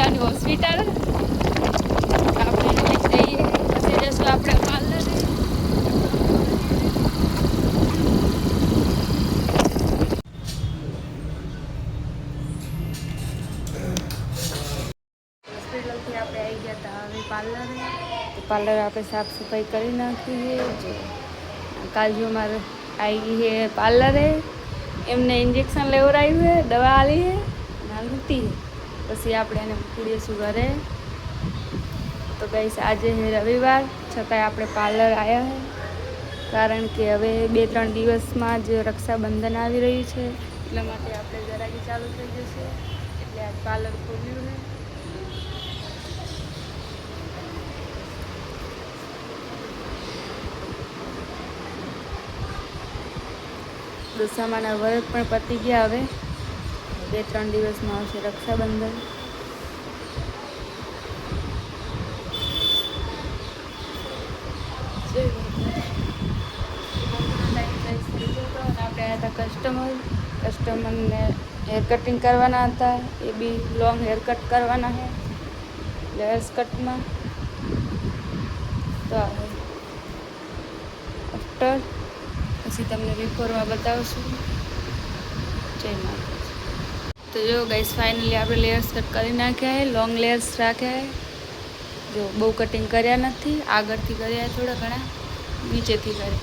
જવાની હોસ્પિટલ. આપણે લઈ જઈએ પછી જશું આપણે પાર્લરે. હોસ્પિટલથી આપણે આવી ગયા હતા હવે પાર્લરે. પાર્લર આપણે સાફ સફાઈ કરી નાખી છે. કાલ જો મારે આવી છે પાર્લરે, એમને ઇન્જેક્શન લેવડાવ્યું છે, દવા આલી છે, હાલ રૂતી પછી આપણે એને મૂકી દઈશું ઘરે. તો ગાઈસ આજે છે રવિવાર, છતાંય આપણે પાર્લર આવ્યા છે કારણ કે હવે 2-3 દિવસમાં જ રક્ષાબંધન આવી રહ્યું છે, એટલા માટે આપણે ગરાગી ચાલુ થઈ જશે, એટલે આજ પાર્લર ખોલ્યું છે. દશામાના વ્રત પણ પતી ગયા. હવે 2-3 દિવસમાં આવશે રક્ષાબંધન. આપણે આવ્યા હતા કસ્ટમરને હેર કટિંગ કરવાના હતા, એ બી લોંગ હેર કટ કરવાના છે લેયર્સ કટમાં. તો આફ્ટર પછી તમને બિફોરમાં બતાવશું. જય માતાજી. તો જો ગાઈસ ફાઇનલી આપણે લેયર્સ કટ કરી નાખ્યા છે, લોંગ લેયર્સ રાખ્યા છે. જો બહુ કટિંગ કર્યા નથી, આગળથી કર્યા થોડા ઘણા, નીચેથી કર્યા.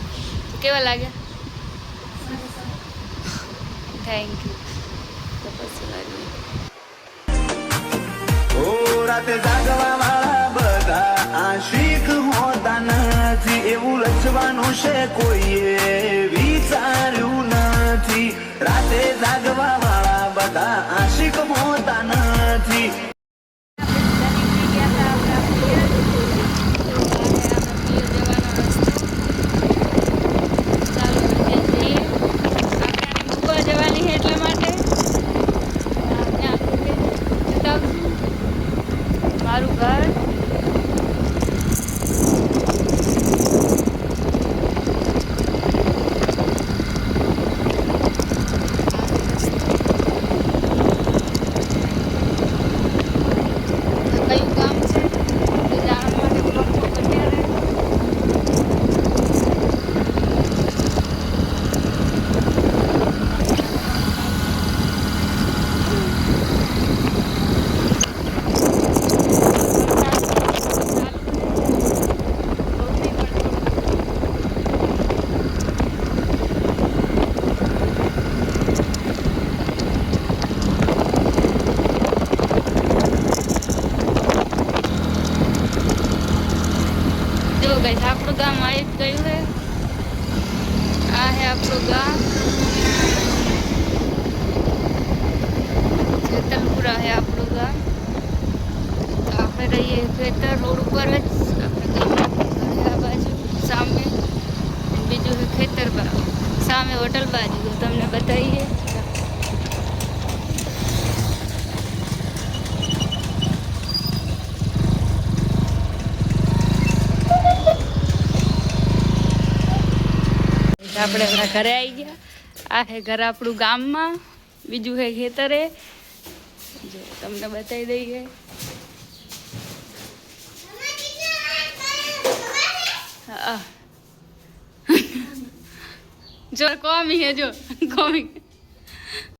તો કેવા લાગ્યા? Thank you. તો પછી લાગ્યું રાતે જાગવા વાળા બધા આશિક હોતા નથી, એવું લચવાનું છે કોઈએ વિચાર્યું નથી. રાતે જાગવા વાળા બધા આશિક હોતા નથી. મારું ઘર. કયું કામ છે તે જાણવા માટે બ્લોગ બન્યા રહે. જો ગાઈસ આપણું ગામ આવી જ ગયું છે. આ છે આપણું ગામ, જેતલપુરા છે આપણું ગામ. તો આપણે રહીએ ખેતર રોડ ઉપર જ. આપણે ગામના આ બાજુ સામે, બીજું છે ખેતર સામે હોટલ બાજુ. તો તમને બતાવીએ. આપણે હમણાં ઘરે આવી ગયા. આ છે ઘર આપણું ગામમાં, બીજું છે ખેતરે. જો તમને બતાવી દઈએ. હા જો કોમી હે, જો કોમી